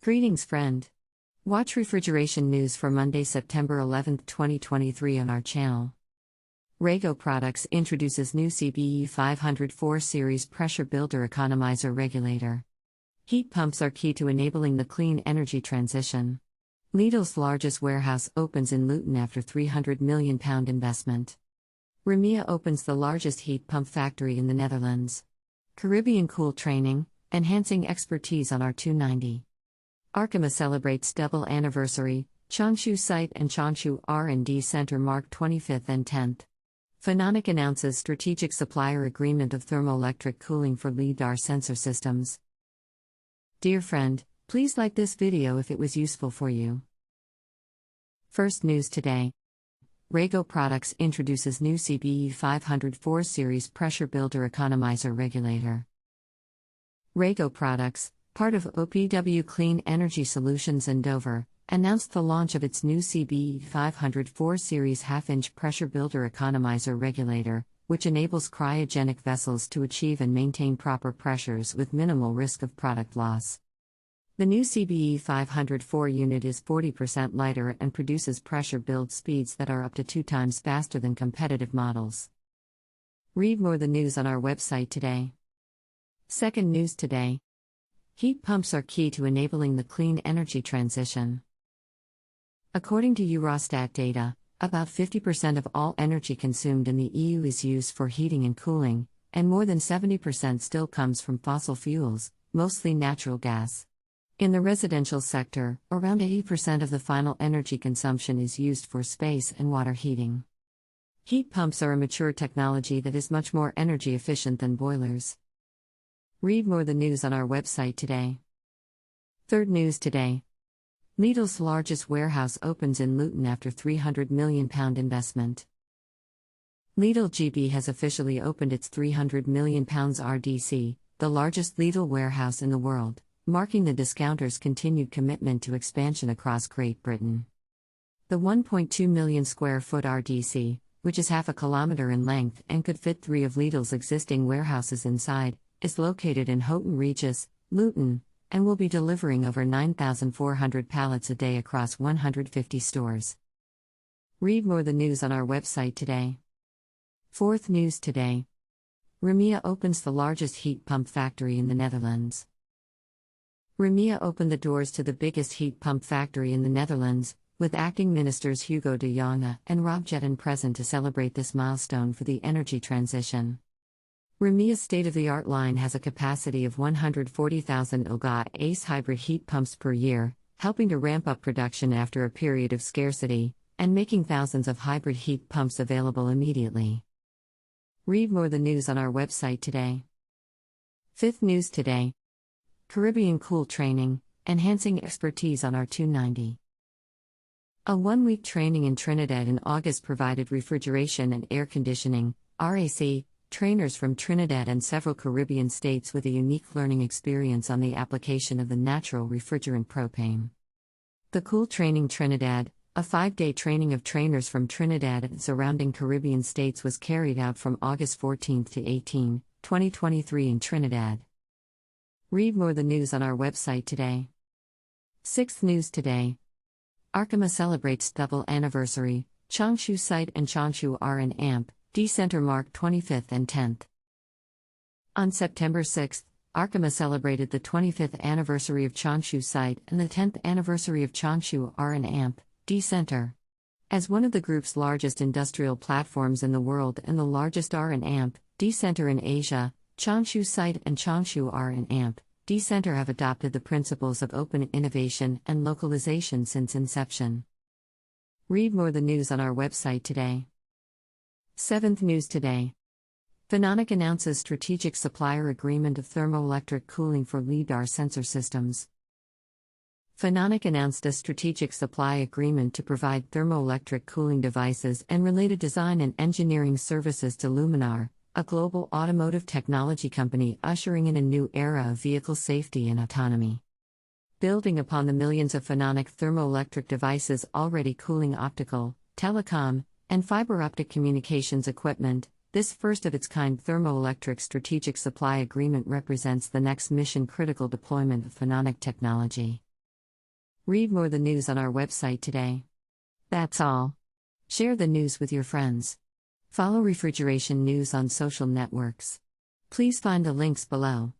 Greetings, friend. Watch refrigeration news for Monday, September 11, 2023 on our channel. RegO Products introduces new CBE504 Series Pressure Builder-Economizer Regulator. Heat pumps are key to enabling the clean energy transition. Lidl's largest warehouse opens in Luton after £300 million investment. Remeha opens the largest heat pump factory in the Netherlands. Caribbean Cool training, enhancing expertise on R290. Arkema celebrates double anniversary, Changshu site and Changshu R&D Center mark 25th and 10th. Phononic announces strategic supplier agreement of thermoelectric cooling for LiDAR sensor systems. Dear friend, please like this video if it was useful for you. First news today. RegO Products introduces new CBE504 Series Pressure Builder-Economizer Regulator. RegO Products, part of OPW Clean Energy Solutions in Dover, announced the launch of its new CBE504 Series half-inch Pressure Builder-Economizer Regulator, which enables cryogenic vessels to achieve and maintain proper pressures with minimal risk of product loss. The new CBE504 unit is 40% lighter and produces pressure build speeds that are up to 2 times faster than competitive models. Read more the news on our website today. Second news today. Heat pumps are key to enabling the clean energy transition. According to Eurostat data, about 50% of all energy consumed in the EU is used for heating and cooling, and more than 70% still comes from fossil fuels, mostly natural gas. In the residential sector, around 80% of the final energy consumption is used for space and water heating. Heat pumps are a mature technology that is much more energy efficient than boilers. Read more the news on our website today. Third news today. Lidl's largest warehouse opens in Luton after £300 million investment. Lidl GB has officially opened its £300 million RDC, the largest Lidl warehouse in the world, marking the discounter's continued commitment to expansion across Great Britain. The 1.2 million square foot RDC, which is half a kilometre in length and could fit 3 of Lidl's existing warehouses inside, is located in Houghton Regis, Luton, and will be delivering over 9,400 pallets a day across 150 stores. Read more the news on our website today. Fourth news today. Remeha opens the largest heat pump factory in the Netherlands. Remeha opened the doors to the biggest heat pump factory in the Netherlands, with acting ministers Hugo de Jonge and Rob Jetten present to celebrate this milestone for the energy transition. Remeha's state-of-the-art line has a capacity of 140,000 ILGA ACE hybrid heat pumps per year, helping to ramp up production after a period of scarcity, and making thousands of hybrid heat pumps available immediately. Read more the news on our website today. Fifth news today. Caribbean Cool training, enhancing expertise on R290. A one-week training in Trinidad in August provided refrigeration and air conditioning, RAC, trainers from Trinidad and several Caribbean states with a unique learning experience on the application of the natural refrigerant propane. The Cool Training Trinidad, a 5-day training of trainers from Trinidad and surrounding Caribbean states, was carried out from August 14 to 18, 2023 in Trinidad. Read more the news on our website today. Sixth news today. Arkema celebrates double anniversary, Changshu site and Changshu R&D Center mark 25th and 10th. On September 6, Arkema celebrated the 25th anniversary of Changshu site and the 10th anniversary of Changshu R&D Center. As one of the group's largest industrial platforms in the world and the largest R&D center in Asia, Changshu site and Changshu R&D Center have adopted the principles of open innovation and localization since inception. Read more the news on our website today. Seventh news today. Phononic announces strategic supplier agreement of thermoelectric cooling for LiDAR sensor systems. Phononic announced a strategic supply agreement to provide thermoelectric cooling devices and related design and engineering services to Luminar, a global automotive technology company ushering in a new era of vehicle safety and autonomy. Building upon the millions of Phononic thermoelectric devices already cooling optical, telecom, and fiber optic communications equipment, this first-of-its-kind thermoelectric strategic supply agreement represents the next mission-critical deployment of Phononic technology. Read more the news on our website today. That's all. Share the news with your friends. Follow Refrigeration News on social networks. Please find the links below.